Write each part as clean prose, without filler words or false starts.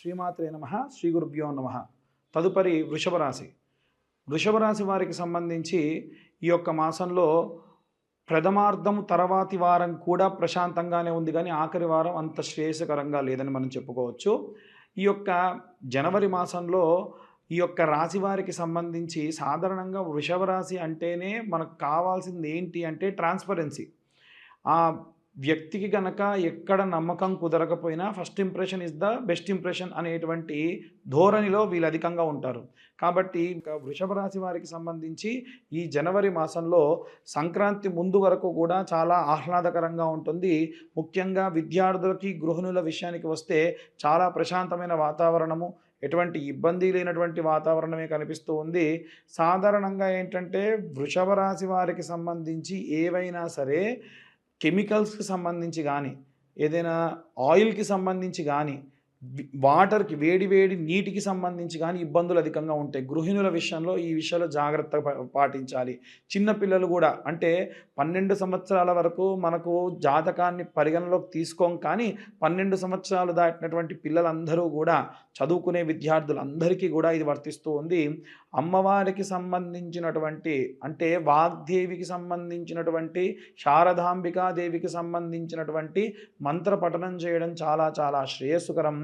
శ్రీమాత్రే నమః శ్రీ గురుభ్యో నమః. తదుపరి వృషభ రాశి. వృషభ రాశి వారికి సంబంధించి ఈ యొక్క మాసంలో ప్రథమార్థం తర్వాతి వారం కూడా ప్రశాంతంగానే ఉంది, కానీ ఆఖరి వారం అంత శ్రేయస్కరంగా లేదని మనం చెప్పుకోవచ్చు. ఈ యొక్క జనవరి మాసంలో ఈ యొక్క రాశి వారికి సంబంధించి సాధారణంగా వృషభ రాశి అంటేనే మనకు కావాల్సింది ఏంటి అంటే ట్రాన్స్పరెన్సీ. ఆ వ్యక్తికి కనుక ఎక్కడ నమ్మకం కుదరకపోయినా first impression is the best impression అనేటువంటి ధోరణిలో వీళ్ళు అధికంగా ఉంటారు. కాబట్టి ఇంకా వృషభ రాశి వారికి సంబంధించి ఈ జనవరి మాసంలో సంక్రాంతి ముందు వరకు కూడా చాలా ఆహ్లాదకరంగా ఉంటుంది. ముఖ్యంగా విద్యార్థులకి, గృహిణుల విషయానికి వస్తే చాలా ప్రశాంతమైన వాతావరణము, ఎటువంటి ఇబ్బంది లేనటువంటి వాతావరణమే కనిపిస్తూ ఉంది. సాధారణంగా ఏంటంటే వృషభ రాశి వారికి సంబంధించి ఏవైనా సరే కెమికల్స్కి సంబంధించి కానీ, ఏదైనా ఆయిల్కి సంబంధించి కానీ, వాటర్కి వేడి వేడి నీటికి సంబంధించి కానీ ఇబ్బందులు అధికంగా ఉంటాయి. గృహిణుల విషయంలో ఈ విషయంలో జాగ్రత్త పాటించాలి. చిన్నపిల్లలు కూడా అంటే 12 సంవత్సరాల వరకు మనకు జాతకాన్ని పరిగణలోకి తీసుకోం, కానీ 12 సంవత్సరాలు దాటినటువంటి పిల్లలందరూ కూడా చదువుకునే విద్యార్థులందరికీ కూడా ఇది వర్తిస్తూ ఉంది. అమ్మవారికి సంబంధించినటువంటి అంటే వాగ్దేవికి సంబంధించినటువంటి శారదాంబికాదేవికి సంబంధించినటువంటి మంత్ర పఠనం చేయడం చాలా చాలా శ్రేయస్కరం.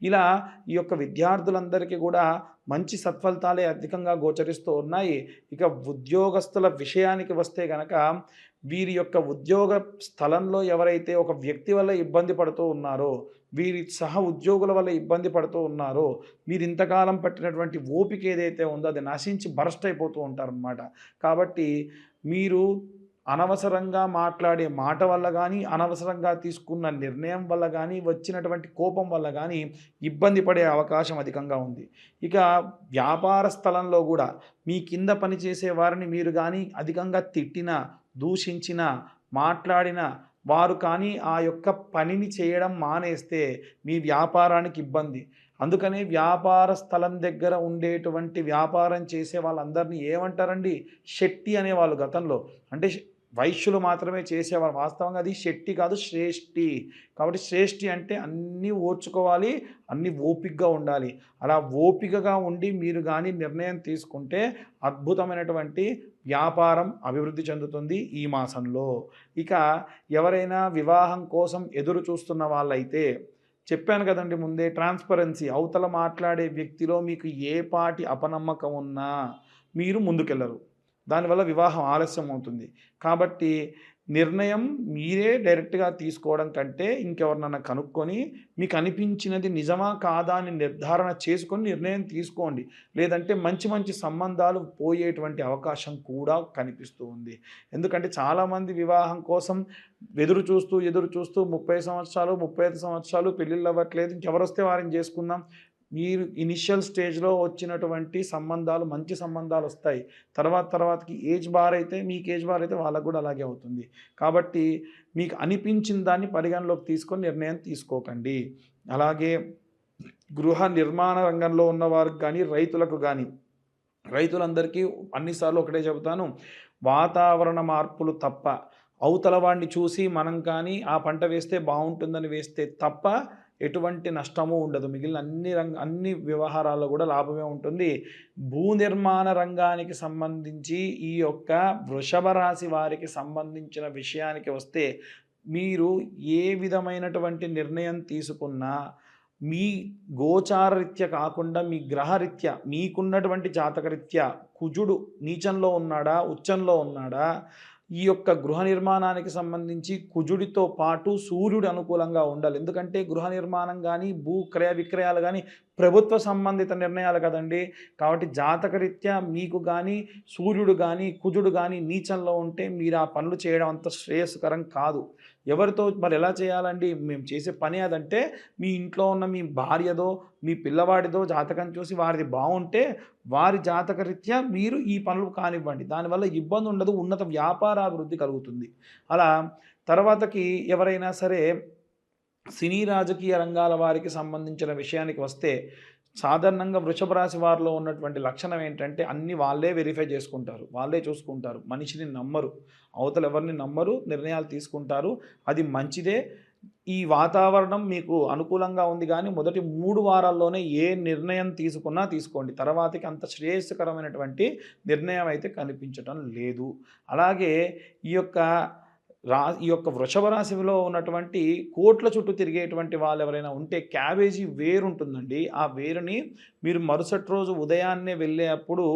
ఇలా ఈ యొక్క విద్యార్థులందరికీ కూడా మంచి సత్ఫలితాలే అధికంగా గోచరిస్తూ ఉన్నాయి. ఇక ఉద్యోగస్తుల విషయానికి వస్తే కనుక వీరి యొక్క ఉద్యోగ స్థలంలో ఎవరైతే ఒక వ్యక్తి వల్ల ఇబ్బంది పడుతూ ఉన్నారో, వీరి సహ ఉద్యోగుల వల్ల ఇబ్బంది పడుతూ ఉన్నారో, మీరు ఇంతకాలం పట్టినటువంటి ఓపిక ఏదైతే ఉందో అది నశించి బరస్ట్ అయిపోతూ ఉంటారన్నమాట. కాబట్టి మీరు అనవసరంగా మాట్లాడే మాట వల్ల కానీ, అనవసరంగా తీసుకున్న నిర్ణయం వల్ల కానీ, వచ్చినటువంటి కోపం వల్ల కానీ ఇబ్బంది పడే అవకాశం అధికంగా ఉంది. ఇక వ్యాపార స్థలంలో కూడా మీ కింద పనిచేసే వారిని మీరు కానీ అధికంగా తిట్టినా, దూషించిన, మాట్లాడిన వారు కానీ ఆ యొక్క పనిని చేయడం మానేస్తే మీ వ్యాపారానికి ఇబ్బంది. అందుకనే వ్యాపార స్థలం దగ్గర ఉండేటువంటి వ్యాపారం చేసే వాళ్ళందరినీ ఏమంటారండి? శెట్టి అనేవాళ్ళు గతంలో. అంటే వైశ్యులు మాత్రమే చేసేవారు. వాస్తవంగా అది శెట్టి కాదు, శ్రేష్ఠి. కాబట్టి శ్రేష్ఠి అంటే అన్నీ ఓర్చుకోవాలి, అన్నీ ఓపికగా ఉండాలి. అలా ఓపికగా ఉండి మీరు కానీ నిర్ణయం తీసుకుంటే అద్భుతమైనటువంటి వ్యాపారం అభివృద్ధి చెందుతుంది ఈ మాసంలో. ఇక ఎవరైనా వివాహం కోసం ఎదురు చూస్తున్న వాళ్ళైతే చెప్పాను కదండి ముందే, ట్రాన్స్పరెన్సీ. అవతల మాట్లాడే వ్యక్తిలో మీకు ఏ పాటి అపనమ్మకం ఉన్నా మీరు ముందుకెళ్ళరు. దానివల్ల వివాహం ఆలస్యం అవుతుంది. కాబట్టి నిర్ణయం మీరే డైరెక్ట్గా తీసుకోవడం కంటే ఇంకెవరినన్నా కనుక్కొని మీకు అనిపించినది నిజమా కాదా అని నిర్ధారణ చేసుకొని నిర్ణయం తీసుకోండి. లేదంటే మంచి మంచి సంబంధాలు పోయేటువంటి అవకాశం కూడా కనిపిస్తూ ఉంది. ఎందుకంటే చాలామంది వివాహం కోసం ఎదురు చూస్తూ 30 సంవత్సరాలు 35 సంవత్సరాలు పెళ్ళిళ్ళు అవ్వట్లేదు, ఇంకెవరు వస్తే వారిని చేసుకుందాం. మీరు ఇనిషియల్ స్టేజ్లో వచ్చినటువంటి సంబంధాలు మంచి సంబంధాలు వస్తాయి. తర్వాతకి ఏజ్ బార్ అయితే మీకు ఏజ్ బార్ అయితే వాళ్ళకు కూడా అలాగే అవుతుంది. కాబట్టి మీకు అనిపించిన దాన్ని పరిగణలోకి తీసుకొని నిర్ణయం తీసుకోకండి. అలాగే గృహ నిర్మాణ రంగంలో ఉన్నవారికి కానీ, రైతులకు కానీ, రైతులందరికీ అన్నిసార్లు ఒకటే చెబుతాను, వాతావరణ మార్పులు తప్ప అవతల వాడిని చూసి మనం కానీ ఆ పంట వేస్తే బాగుంటుందని వేస్తే తప్ప ఎటువంటి నష్టము ఉండదు. మిగిలిన అన్ని వ్యవహారాల్లో కూడా లాభమే ఉంటుంది. భూ నిర్మాణ రంగానికి సంబంధించి ఈ యొక్క వృషభ రాశి వారికి సంబంధించిన విషయానికి వస్తే మీరు ఏ విధమైనటువంటి నిర్ణయం తీసుకున్నా మీ గోచారరీత్యా కాకుండా మీ గ్రహరీత్యా మీకున్నటువంటి జాతకరీత్యా కుజుడు నీచంలో ఉన్నాడా, ఉచ్చంలో ఉన్నాడా, ఈ యొక్క గృహ నిర్మాణానికి సంబంధించి కుజుడితో పాటు సూర్యుడు అనుకూలంగా ఉండాలి. ఎందుకంటే గృహ నిర్మాణం కానీ, భూ క్రయ విక్రయాలు కానీ ప్రభుత్వ సంబంధిత నిర్ణయాలు కదండి. కాబట్టి జాతకరీత్యా మీకు కానీ, సూర్యుడు కానీ, కుజుడు కానీ నీచంలో ఉంటే మీరు ఆ పనులు చేయడం అంత శ్రేయస్కరం కాదు. ఎవరితో మరి ఎలా చేయాలండి? మేము చేసే పని అదంటే మీ ఇంట్లో ఉన్న మీ భార్యదో, మీ పిల్లవాడిదో జాతకం చూసి వారిది బాగుంటే వారి జాతకరీత్యా మీరు ఈ పనులు కానివ్వండి. దానివల్ల ఇబ్బంది ఉండదు, ఉన్నత వ్యాపారాభివృద్ధి కలుగుతుంది. అలా తర్వాతకి ఎవరైనా సరే సినీ రాజకీయ రంగాల వారికి సంబంధించిన విషయానికి వస్తే సాధారణంగా వృషభ రాశి వారిలో ఉన్నటువంటి లక్షణం ఏంటంటే అన్నీ వాళ్ళే వెరిఫై చేసుకుంటారు, వాళ్ళే చూసుకుంటారు, మనిషిని నమ్మరు, అవతల ఎవరిని నమ్మరు, నిర్ణయాలు తీసుకుంటారు. అది మంచిదే. ఈ వాతావరణం మీకు అనుకూలంగా ఉంది కానీ మొదటి 3 వారాల్లోనే ఏ నిర్ణయం తీసుకున్నా తీసుకోండి. తర్వాతకి అంత శ్రేయస్కరమైనటువంటి నిర్ణయం అయితే కనిపించటం లేదు. అలాగే ఈ యొక్క ఈ యొక్క వృషభ రాశిలో ఉన్నటువంటి కోట్ల చుట్టూ తిరిగేటువంటి వాళ్ళు ఎవరైనా ఉంటే క్యాబేజీ వేరు ఉంటుందండి. ఆ వేరుని మీరు మరుసటి రోజు ఉదయాన్నే వెళ్ళేటప్పుడు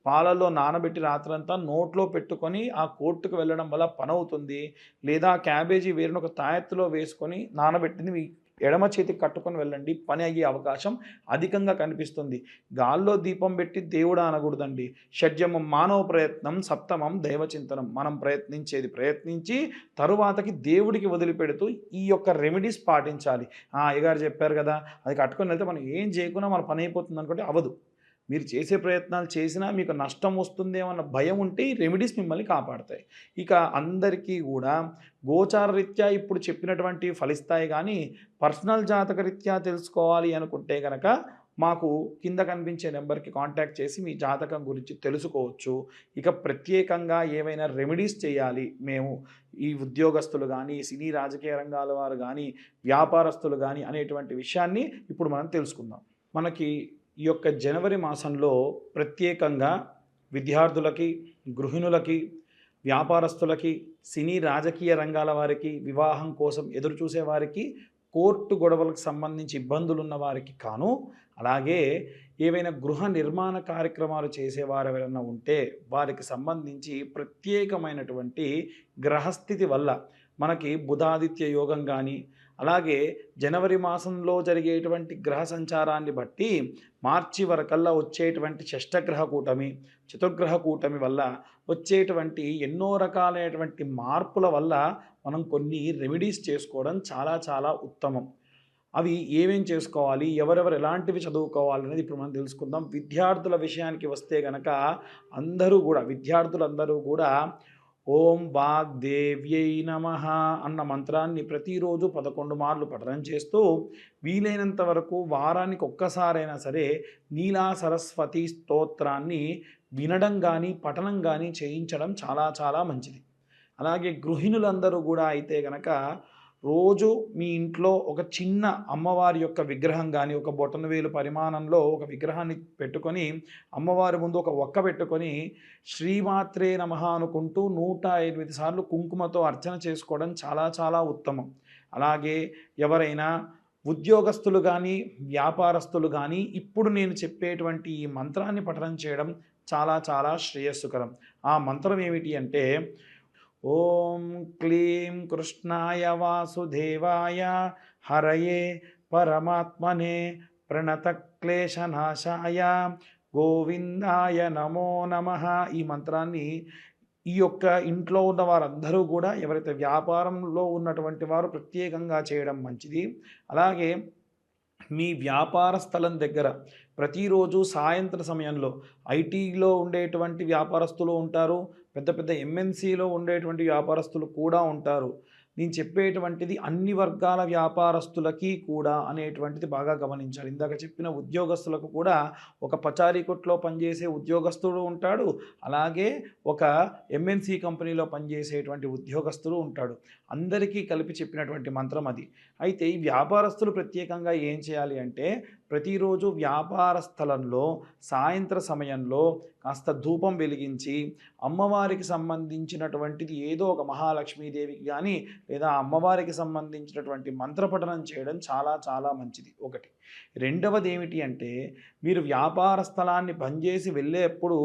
పాలలో నానబెట్టి రాత్రంతా నోట్లో పెట్టుకొని ఆ కోర్టుకు వెళ్ళడం వల్ల పనవుతుంది. లేదా క్యాబేజీ వేరుని ఒక తాయెత్తులో వేసుకొని నానబెట్టింది మీ ఎడమ చేతికి కట్టుకొని వెళ్ళండి. పని అయ్యే అవకాశం అధికంగా కనిపిస్తుంది. గాల్లో దీపం పెట్టి దేవుడా అనకూడదండి. షడ్జమం మానవ ప్రయత్నం, సప్తమం దైవచింతనం. మనం ప్రయత్నించి తరువాతకి దేవుడికి వదిలిపెడుతూ ఈ యొక్క రెమెడీస్ పాటించాలి. అయ్యగారు చెప్పారు కదా, అది కట్టుకొని వెళ్తే మనం ఏం చేయకుండా మన పని అయిపోతుంది అనుకుంటే అవ్వదు. మీరు చేసే ప్రయత్నాలు చేసినా మీకు నష్టం వస్తుందేమో అన్న భయం ఉంటే ఈ రెమెడీస్ మిమ్మల్ని కాపాడతాయి. ఇక అందరికీ కూడా గోచార రీత్యా ఇప్పుడు చెప్పినటువంటి ఫలిస్తాయి కానీ పర్సనల్ జాతక రీత్యా తెలుసుకోవాలి అనుకుంటే కనుక మాకు కింద కనిపించే నెంబర్కి కాంటాక్ట్ చేసి మీ జాతకం గురించి తెలుసుకోవచ్చు. ఇక ప్రత్యేకంగా ఏవైనా రెమెడీస్ చేయాలి మేము ఈ ఉద్యోగస్తులు కానీ, సినీ రాజకీయ రంగాల వారు కానీ, వ్యాపారస్తులు కానీ అనేటువంటి విషయాన్ని ఇప్పుడు మనం తెలుసుకుందాం. మనకి ఈ యొక్క జనవరి మాసంలో ప్రత్యేకంగా విద్యార్థులకి, గృహిణులకి, వ్యాపారస్తులకి, సినీ రాజకీయ రంగాల వారికి, వివాహం కోసం ఎదురు చూసే వారికి, కోర్టు గొడవలకు సంబంధించి ఇబ్బందులు ఉన్న వారికి కాను, అలాగే ఏవైనా గృహ నిర్మాణ కార్యక్రమాలు చేసేవారు ఎవరైనా ఉంటే వారికి సంబంధించి ప్రత్యేకమైనటువంటి గ్రహస్థితి వల్ల మనకి బుధాదిత్య యోగం కానీ, అలాగే జనవరి మాసంలో జరిగేటువంటి గ్రహ సంచారాన్ని బట్టి మార్చి వరకల్లా వచ్చేటువంటి షష్టగ్రహ కూటమి, చతుర్గ్రహ కూటమి వల్ల వచ్చేటువంటి ఎన్నో రకాలైనటువంటి మార్పుల వల్ల మనం కొన్ని రెమెడీస్ చేసుకోవడం చాలా చాలా ఉత్తమం. అవి ఏమేం చేసుకోవాలి, ఎవరెవరు ఎలాంటివి చదువుకోవాలి అనేది ఇప్పుడు మనం తెలుసుకుందాం. విద్యార్థుల విషయానికి వస్తే కనుక విద్యార్థులందరూ కూడా ఓం వాగ్దేవ్యై నమః అన్న మంత్రాన్ని ప్రతిరోజు 11 మార్లు పఠనం చేస్తూ వీలైనంత వరకు వారానికి ఒక్కసారైనా సరే నీలా సరస్వతి స్తోత్రాన్ని వినడం కానీ పఠనం కానీ చేయించడం చాలా చాలా మంచిది. అలాగే గృహిణులందరూ కూడా అయితే కనుక రోజు మీ ఇంట్లో ఒక చిన్న అమ్మవారి యొక్క విగ్రహం కానీ ఒక బొటనవేలు పరిమాణంలో ఒక విగ్రహాన్ని పెట్టుకొని అమ్మవారి ముందు ఒక ఒక్క పెట్టుకొని శ్రీమాత్రే నమః అనుకుంటూ 108 సార్లు కుంకుమతో అర్చన చేసుకోవడం చాలా చాలా ఉత్తమం. అలాగే ఎవరైనా ఉద్యోగస్తులు కానీ వ్యాపారస్తులు కానీ ఇప్పుడు నేను చెప్పేటువంటి ఈ మంత్రాన్ని పఠనం చేయడం చాలా చాలా శ్రేయస్సుకరం. ఆ మంత్రం ఏమిటి అంటే ఓం క్లీం కృష్ణాయ వాసుదేవాయ హరయే పరమాత్మనే ప్రణతక్లేశనాశాయ గోవిందాయ నమో నమః. ఈ మంత్రాన్ని ఈ యొక్క ఇంట్లో ఉన్న వారందరూ కూడా ఎవరైతే వ్యాపారంలో ఉన్నటువంటి వారు ప్రత్యేకంగా చేయడం మంచిది. అలాగే మీ వ్యాపార స్థలం దగ్గర ప్రతిరోజు సాయంత్ర సమయంలో ఐటీలో ఉండేటువంటి వ్యాపారస్తులు ఉంటారు, పెద్ద పెద్ద ఎంఎన్సీలో ఉండేటువంటి వ్యాపారస్తులు కూడా ఉంటారు. నేను చెప్పేటువంటిది అన్ని వర్గాల వ్యాపారస్తులకి కూడా అనేటువంటిది బాగా గమనించాలి. ఇందాక చెప్పిన ఉద్యోగస్తులకు కూడా ఒక పచారీ కొట్లో పనిచేసే ఉద్యోగస్తుడు ఉంటాడు, అలాగే ఒక ఎంఎన్సీ కంపెనీలో పనిచేసేటువంటి ఉద్యోగస్తుడు ఉంటాడు. అందరికీ కలిపి చెప్పినటువంటి మంత్రం అది. అయితే ఈ వ్యాపారస్తులు ప్రత్యేకంగా ఏం చేయాలి అంటే ప్రతిరోజు వ్యాపార స్థలంలో సాయంత్ర సమయంలో కాస్త ధూపం వెలిగించి అమ్మవారికి సంబంధించినటువంటిది ఏదో ఒక మహాలక్ష్మీదేవికి కానీ లేదా అమ్మవారికి సంబంధించినటువంటి మంత్రపఠనం చేయడం చాలా చాలా మంచిది. ఒకటి. రెండవది ఏమిటి అంటే మీరు వ్యాపార స్థలాన్ని బంద్ చేసి వెళ్ళేప్పుడు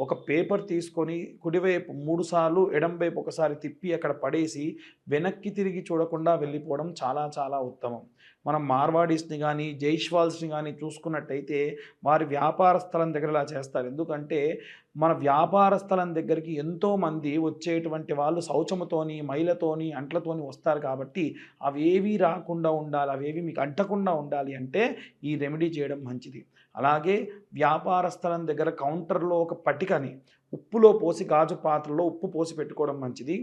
ఒక పేపర్ తీసుకొని కుడివైపు 3 సార్లు ఎడంవైపు ఒకసారి తిప్పి అక్కడ పడేసి వెనక్కి తిరిగి చూడకుండా వెళ్ళిపోవడం చాలా చాలా ఉత్తమం. మనం మార్వాడీస్ని కానీ జైష్వాల్స్ని కానీ చూసుకున్నట్టయితే వారి వ్యాపార స్థలం దగ్గర ఇలా చేస్తారు. ఎందుకంటే మన వ్యాపార స్థలం దగ్గరికి ఎంతోమంది వచ్చేటువంటి వాళ్ళు శౌచముతోని మైలతోని అంట్లతోని వస్తారు కాబట్టి అవేవి రాకుండా ఉండాలి, అవేవి మీకు అంటకుండా ఉండాలి అంటే ఈ రెమెడీ చేయడం మంచిది. అలాగే వ్యాపార స్థలం దగ్గర కౌంటర్లో ఒక పటికని ఉప్పులో పోసి గాజు పాత్రలో ఉప్పు పోసి పెట్టుకోవడం మంచిది.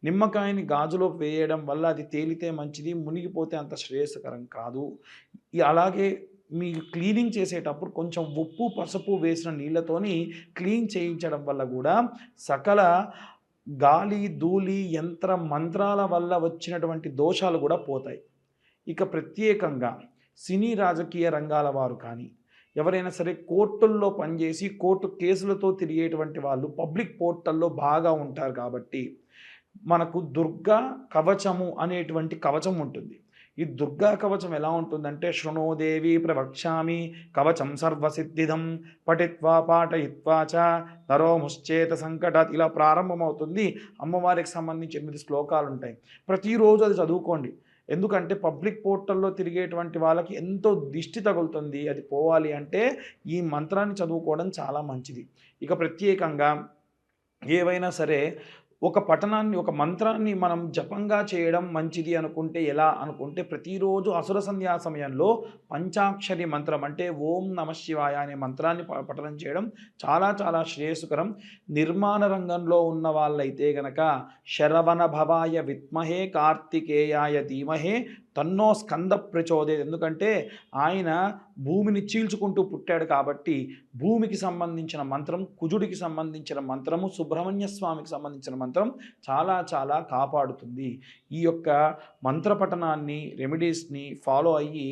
నిమ్మకాయని గాజులో వేయడం వల్ల అది తేలితే మంచిది, మునిగిపోతే అంత శ్రేయస్కరం కాదు. అలాగే మీ క్లీనింగ్ చేసేటప్పుడు కొంచెం ఉప్పు పసుపు వేసిన నీళ్ళతోని క్లీన్ చేయించడం వల్ల కూడా సకల గాలి ధూళి యంత్ర మంత్రాల వల్ల వచ్చినటువంటి దోషాలు కూడా పోతాయి. ఇక ప్రత్యేకంగా సినీ రాజకీయ రంగాల వారు కానీ, ఎవరైనా సరే కోర్టుల్లో పనిచేసి కోర్టు కేసులతో తిరిగేటువంటి వాళ్ళు పబ్లిక్ పోర్టల్లో బాగా ఉంటారు కాబట్టి మనకు దుర్గా కవచము అనేటువంటి కవచం ఉంటుంది. ఈ దుర్గా కవచం ఎలా ఉంటుందంటే శృణోదేవి ప్రవక్ష్యామి కవచం సర్వసిద్ధిదం పఠిత్వా పాఠయిత్వా చ నరోముశ్చేత సంకటాత్ ఇలా ప్రారంభమవుతుంది. అమ్మవారికి సంబంధించి 8 శ్లోకాలు ఉంటాయి. ప్రతిరోజు అది చదువుకోండి. ఎందుకంటే పబ్లిక్ పోర్టల్లో తిరిగేటువంటి వాళ్ళకి ఎంతో దిష్టి తగులుతుంది. అది పోవాలి అంటే ఈ మంత్రాన్ని చదువుకోవడం చాలా మంచిది. ఇక ప్రత్యేకంగా ఏవైనా సరే ఒక పఠనాన్ని, ఒక మంత్రాన్ని మనం జపంగా చేయడం మంచిది అనుకుంటే ఎలా అనుకుంటే ప్రతిరోజు అసుర సంధ్యా సమయంలో పంచాక్షరి మంత్రం అంటే ఓం నమః శివాయ అనే మంత్రాన్ని పఠనం చేయడం చాలా చాలా శ్రేయస్కరం. నిర్మాణ రంగంలో ఉన్న వాళ్ళైతే గనక శరవణ భవాయ విద్మహే కార్తికేయాయ ధీమహే తన్నో స్కంద ప్రచోదయత్. ఎందుకంటే ఆయన భూమిని చీల్చుకుంటూ పుట్టాడు కాబట్టి భూమికి సంబంధించిన మంత్రం, కుజుడికి సంబంధించిన మంత్రము, సుబ్రహ్మణ్య స్వామికి సంబంధించిన మంత్రం చాలా చాలా కాపాడుతుంది. ఈ యొక్క మంత్రపఠనాన్ని, రెమెడీస్ని ఫాలో అయ్యి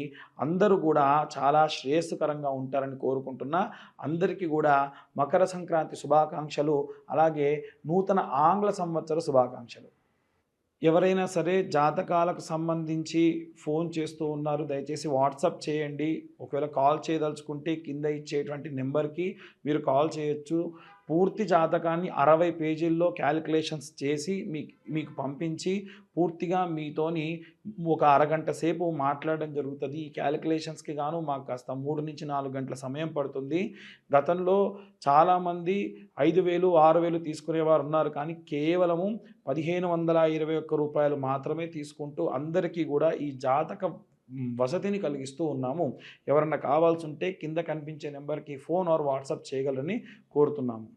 అందరూ కూడా చాలా శ్రేయస్కరంగా ఉంటారని కోరుకుంటున్నా. అందరికీ కూడా మకర సంక్రాంతి శుభాకాంక్షలు, అలాగే నూతన ఆంగ్ల సంవత్సర శుభాకాంక్షలు. ఎవరైనా సరే జాతకాలకు సంబంధించి ఫోన్ చేస్తూ ఉన్నారు, దయచేసి వాట్సాప్ చేయండి. ఒకవేళ కాల్ చేయదలుచుకుంటే కింద ఇచ్చేటువంటి నెంబర్కి మీరు కాల్ చేయొచ్చు. పూర్తి జాతకాన్ని 60 పేజీల్లో క్యాలిక్యులేషన్స్ చేసి మీకు పంపించి పూర్తిగా మీతోని ఒక అరగంట సేపు మాట్లాడడం జరుగుతుంది. ఈ క్యాలిక్యులేషన్స్కి గాను మాకు కాస్త 3 నుంచి 4 గంటల సమయం పడుతుంది. గతంలో చాలామంది 5,000, 6,000 తీసుకునేవారు ఉన్నారు. కానీ కేవలము 1,521 రూపాయలు మాత్రమే తీసుకుంటూ అందరికీ కూడా ఈ జాతక వసతిని కలిగిస్తూ ఉన్నాము. ఎవరన్నా కావాల్సి ఉంటే కింద కనిపించే నెంబర్కి ఫోన్ ఆర్ వాట్సాప్ చేయగలరని కోరుతున్నాము.